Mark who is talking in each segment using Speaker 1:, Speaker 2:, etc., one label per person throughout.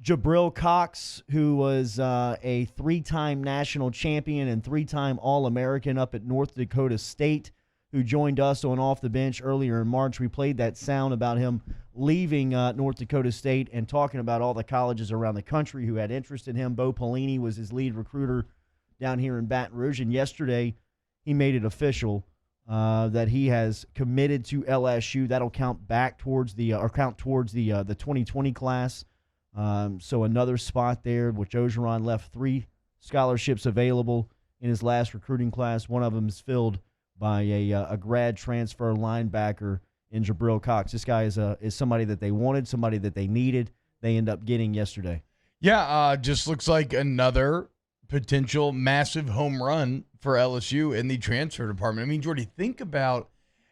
Speaker 1: Jabril Cox, who was a 3-time national champion and 3-time All-American up at North Dakota State, who joined us on Off the Bench earlier in March. We played that sound about him leaving North Dakota State and talking about all the colleges around the country who had interest in him. Bo Pelini was his lead recruiter down here in Baton Rouge, and yesterday he made it official that he has committed to LSU. That'll count back towards the 2020 class. So another spot there, which Orgeron left 3 scholarships available in his last recruiting class. One of them is filled by a grad transfer linebacker in Jabril Cox. This guy is somebody that they wanted, somebody that they needed. They end up getting yesterday.
Speaker 2: Yeah, just looks like another potential massive home run for LSU in the transfer department. I mean, Jordy, think about,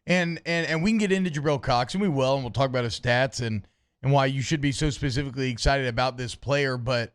Speaker 2: and we can get into Jabril Cox, and we will, and we'll talk about his stats and why you should be so specifically excited about this player, but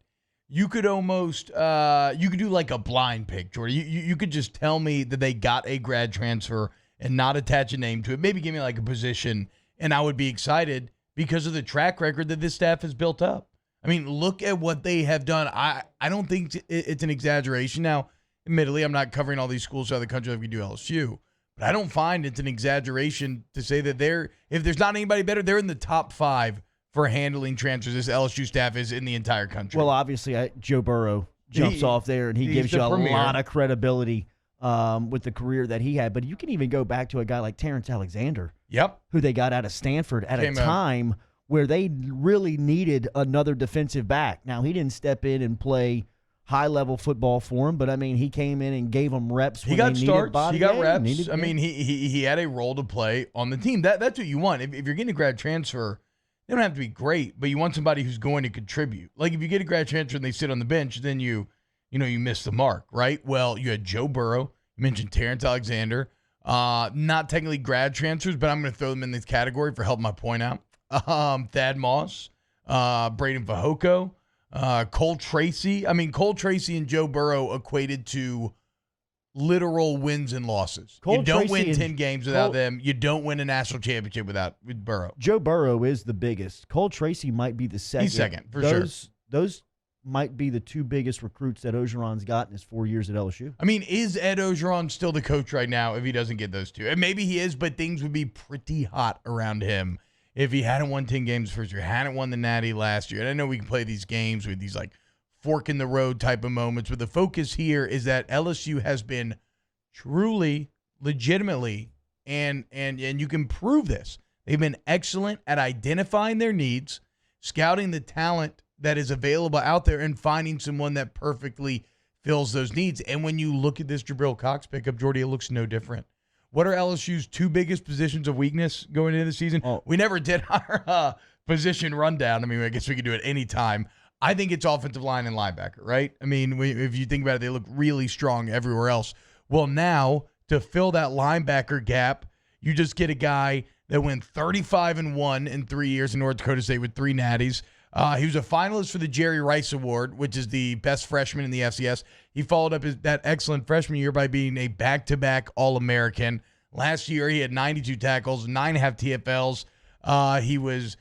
Speaker 2: you could almost you could do like a blind pick, Jordy. You could just tell me that they got a grad transfer and not attach a name to it. Maybe give me like a position, and I would be excited because of the track record that this staff has built up. I mean, look at what they have done. I don't think it's an exaggeration. Now, admittedly, I'm not covering all these schools throughout the country like we do LSU, but I don't find it's an exaggeration to say that if there's not anybody better, they're in the top 5 for handling transfers. This LSU staff is in the entire country.
Speaker 1: Well, obviously, Joe Burrow jumps off there, and he gives you a lot of credibility with the career that he had. But you can even go back to a guy like Terrence Alexander, who they got out of Stanford at a time where they really needed another defensive back. Now, he didn't step in and play high-level football for him, but, I mean, he came in and gave them reps when they needed body.
Speaker 2: He got reps. I mean, he had a role to play on the team. That's what you want. If you're getting a grad transfer, they don't have to be great, but you want somebody who's going to contribute. Like if you get a grad transfer and they sit on the bench, then you miss the mark, right? Well, you had Joe Burrow. You mentioned Terrence Alexander. Not technically grad transfers, but I'm going to throw them in this category for helping my point out. Thad Moss, Braden Fajoko, Cole Tracy. I mean, Cole Tracy and Joe Burrow equated to literal wins and losses. You don't win 10 games without them. You don't win a national championship with Burrow.
Speaker 1: Joe Burrow is the biggest. Cole Tracy might be the second.
Speaker 2: He's second, for sure.
Speaker 1: Those might be the 2 biggest recruits that Orgeron's got in his 4 years at LSU.
Speaker 2: I mean, is Ed Orgeron still the coach right now if he doesn't get those 2? And maybe he is, but things would be pretty hot around him if he hadn't won 10 games the first year, hadn't won the Natty last year. And I know we can play these games with these like fork in the road type of moments, but the focus here is that LSU has been truly, legitimately, and you can prove this. They've been excellent at identifying their needs, scouting the talent that is available out there, and finding someone that perfectly fills those needs. And when you look at this Jabril Cox pickup, Jordy, it looks no different. What are LSU's 2 biggest positions of weakness going into the season? We never did our position rundown. I mean, I guess we could do it any time. I think it's offensive line and linebacker, right? I mean, if you think about it, they look really strong everywhere else. Well, now, to fill that linebacker gap, you just get a guy that went 35-1 in 3 years in North Dakota State with 3 natties. He was a finalist for the Jerry Rice Award, which is the best freshman in the FCS. He followed up that excellent freshman year by being a back-to-back All-American. Last year, he had 92 tackles, 9.5 TFLs. He was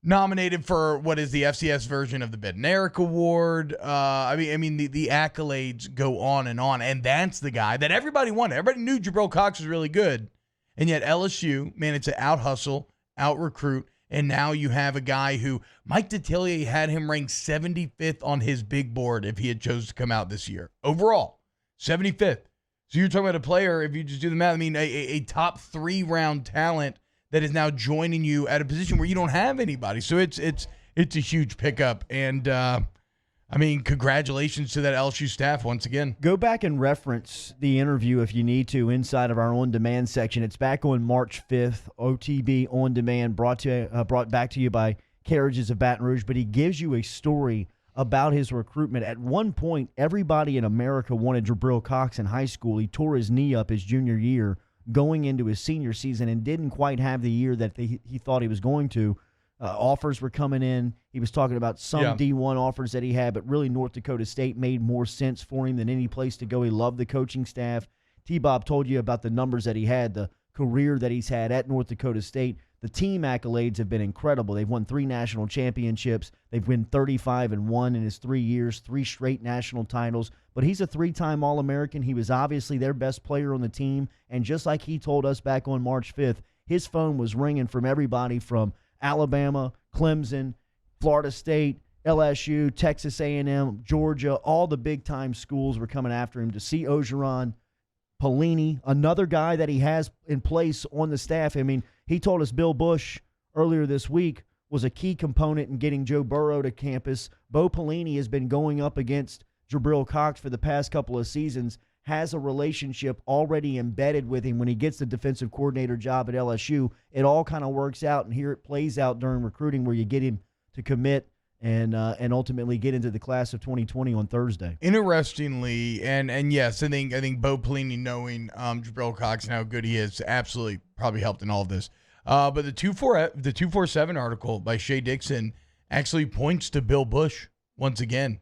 Speaker 2: nominated for what is the FCS version of the Bednarik Award. I mean, the accolades go on, and that's the guy that everybody wanted. Everybody knew Jabril Cox was really good, and yet LSU managed to out-hustle, out-recruit, and now you have a guy who Mike Detillier had him ranked 75th on his big board if he had chose to come out this year. Overall, 75th. So you're talking about a player, if you just do the math, I mean, a top 3-round talent that is now joining you at a position where you don't have anybody. So it's a huge pickup. And, I mean, congratulations to that LSU staff once again.
Speaker 1: Go back and reference the interview if you need to inside of our on-demand section. It's back on March 5th, OTB On Demand, brought back to you by Carriages of Baton Rouge. But he gives you a story about his recruitment. At one point, everybody in America wanted Jabril Cox in high school. He tore his knee up his junior year going into his senior season and didn't quite have the year that he thought he was going to. Offers were coming in. He was talking about some D1 offers that he had, but really North Dakota State made more sense for him than any place to go. He loved the coaching staff. T-Bob told you about the numbers that he had, the career that he's had at North Dakota State. The team accolades have been incredible. They've won 3 national championships. They've won 35-1 in his 3 years, 3 straight national titles. But he's a 3-time All-American. He was obviously their best player on the team. And just like he told us back on March 5th, his phone was ringing from everybody from Alabama, Clemson, Florida State, LSU, Texas A&M, Georgia. All the big-time schools were coming after him to see Orgeron. Pelini, another guy that he has in place on the staff. I mean, he told us Bill Bush earlier this week was a key component in getting Joe Burrow to campus. Bo Pelini has been going up against Jabril Cox for the past couple of seasons, has a relationship already embedded with him when he gets the defensive coordinator job at LSU. It all kind of works out, and here it plays out during recruiting where you get him to commit and ultimately get into the class of 2020 on Thursday.
Speaker 2: Interestingly, and yes, I think Bo Pelini knowing Jabril Cox and how good he is absolutely probably helped in all of this. But the 247 article by Shea Dixon actually points to Bill Bush once again,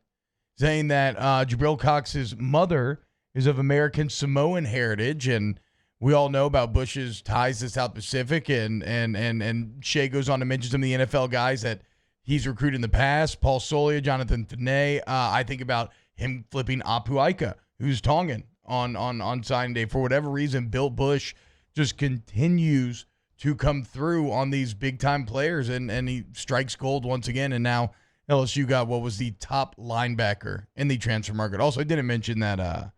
Speaker 2: saying that Jabril Cox's mother is of American Samoan heritage, and we all know about Bush's ties to South Pacific, and Shea goes on to mention some of the NFL guys that he's recruited in the past, Paul Solia, Jonathan Tanay. I think about him flipping Apu Ika, who's Tongan, on signing day. For whatever reason, Bill Bush just continues to come through on these big-time players, and he strikes gold once again. And now LSU got what was the top linebacker in the transfer market. Also, I didn't mention that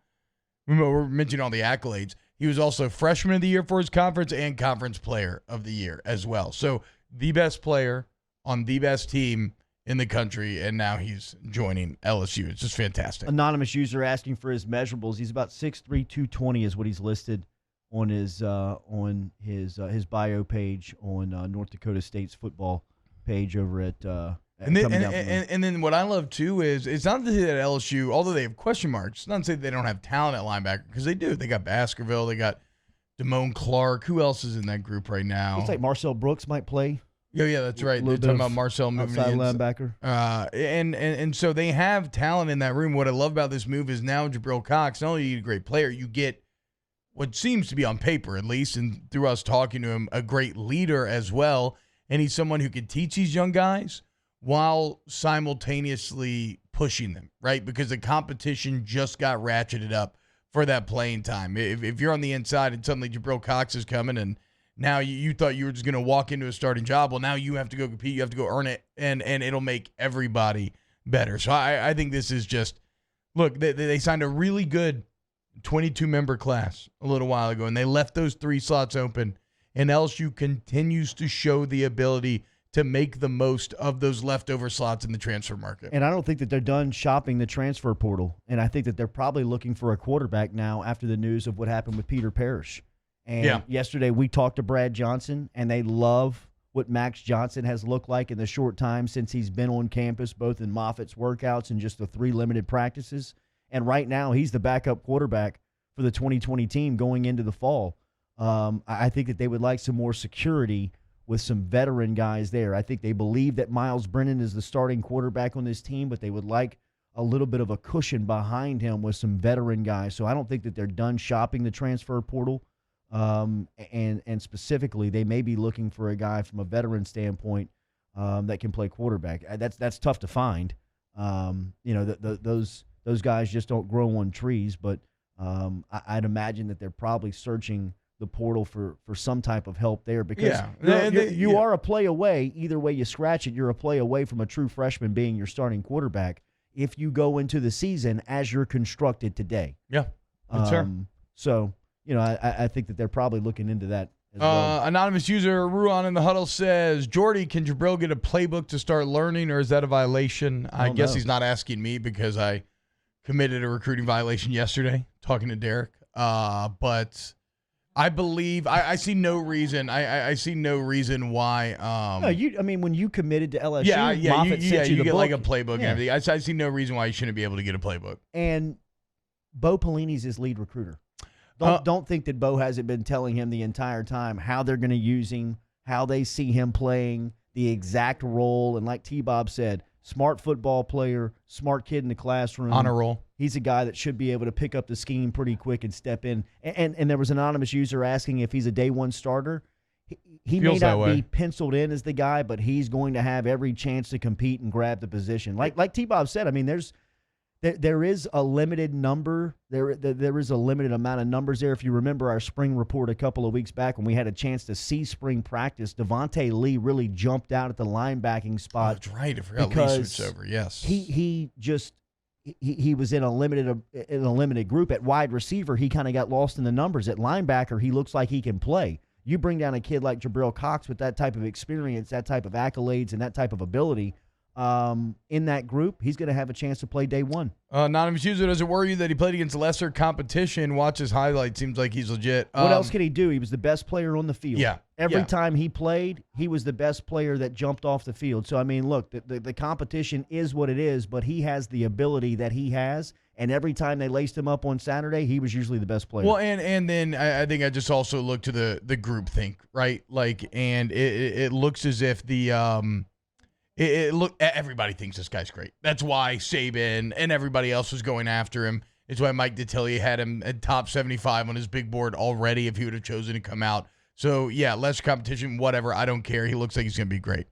Speaker 2: we're mentioning all the accolades. He was also freshman of the year for his conference and conference player of the year as well. So the best player on the best team in the country, and now he's joining LSU. It's just fantastic.
Speaker 1: Anonymous user asking for his measurables. He's about 6'3", 220 is what he's listed on his bio page on North Dakota State's football page over at
Speaker 2: and then what I love too is it's not to say that LSU, although they have question marks, it's not to say they don't have talent at linebacker, because they do. They got Baskerville, they got Damone Clark. Who else is in that group right now?
Speaker 1: Looks like Marcel Brooks might play.
Speaker 2: Yeah, that's right. They're talking about Marcel moving
Speaker 1: outside linebacker.
Speaker 2: And so they have talent in that room. What I love about this move is now Jabril Cox, not only you get a great player, you get what seems to be on paper, at least, and through us talking to him, a great leader as well. And he's someone who can teach these young guys while simultaneously pushing them, right? Because the competition just got ratcheted up for that playing time. If you're on the inside and suddenly Jabril Cox is coming and now you thought you were just going to walk into a starting job. Well, now you have to go compete. You have to go earn it, and it'll make everybody better. So I think this is just, look, they signed a really good 22-member class a little while ago, and they left those 3 slots open, and LSU continues to show the ability to make the most of those leftover slots in the transfer market.
Speaker 1: And I don't think that they're done shopping the transfer portal, and I think that they're probably looking for a quarterback now after the news of what happened with Peter Parrish. And yesterday we talked to Brad Johnson, and they love what Max Johnson has looked like in the short time since he's been on campus, both in Moffitt's workouts and just the 3 limited practices. And right now he's the backup quarterback for the 2020 team going into the fall. I think that they would like some more security with some veteran guys there. I think they believe that Miles Brennan is the starting quarterback on this team, but they would like a little bit of a cushion behind him with some veteran guys. So I don't think that they're done shopping the transfer portal. And specifically, they may be looking for a guy from a veteran standpoint that can play quarterback. That's tough to find. Those guys just don't grow on trees. But I'd imagine that they're probably searching the portal for some type of help there, because you are a play away. Either way you scratch it, you're a play away from a true freshman being your starting quarterback if you go into the season as you're constructed today.
Speaker 2: Yeah, that's fair.
Speaker 1: So. I think that they're probably looking into that as well.
Speaker 2: Anonymous user Ruan in the huddle says, Jordy, can Jabril get a playbook to start learning, or is that a violation? I guess he's not asking me because I committed a recruiting violation yesterday talking to Derek. But I believe I see no reason. I see no reason why.
Speaker 1: When you committed to LSU, Moffitt sent you the
Speaker 2: get
Speaker 1: book.
Speaker 2: like a playbook and everything. I see no reason why you shouldn't be able to get a playbook.
Speaker 1: And Bo Pelini's his lead recruiter. Don't think that Bo hasn't been telling him the entire time how they're going to use him, how they see him playing, the exact role. And like T-Bob said, smart football player, smart kid in the classroom.
Speaker 2: On a roll.
Speaker 1: He's a guy that should be able to pick up the scheme pretty quick and step in. And there was an anonymous user asking if he's a day one starter. he may
Speaker 2: Feels that
Speaker 1: not
Speaker 2: way.
Speaker 1: be penciled in as the guy, but he's going to have every chance to compete and grab the position. Like T-Bob said, I mean, there is a limited number. There is a limited amount of numbers there. If you remember our spring report a couple of weeks back when we had a chance to see spring practice, Devontae Lee really jumped out at the linebacking spot.
Speaker 2: That's right. I forgot Lee switched over. Yes.
Speaker 1: He was in a limited group. At wide receiver, he kind of got lost in the numbers. At linebacker, he looks like he can play. You bring down a kid like Jabril Cox with that type of experience, that type of accolades, and that type of ability in that group, he's going to have a chance to play day one.
Speaker 2: Anonymous user, does it worry you that he played against lesser competition? Watch his highlights. Seems like he's legit.
Speaker 1: What else could he do? He was the best player on the field.
Speaker 2: Yeah.
Speaker 1: Every time he played, he was the best player that jumped off the field. So, I mean, look, the competition is what it is, but he has the ability that he has. And every time they laced him up on Saturday, he was usually the best player.
Speaker 2: Well, and then I think I just also look to the group think, right? Like, and it looks as if everybody thinks this guy's great. That's why Saban and everybody else was going after him. It's why Mike Detillier had him at top 75 on his big board already if he would have chosen to come out. So, yeah, less competition, whatever. I don't care. He looks like he's going to be great.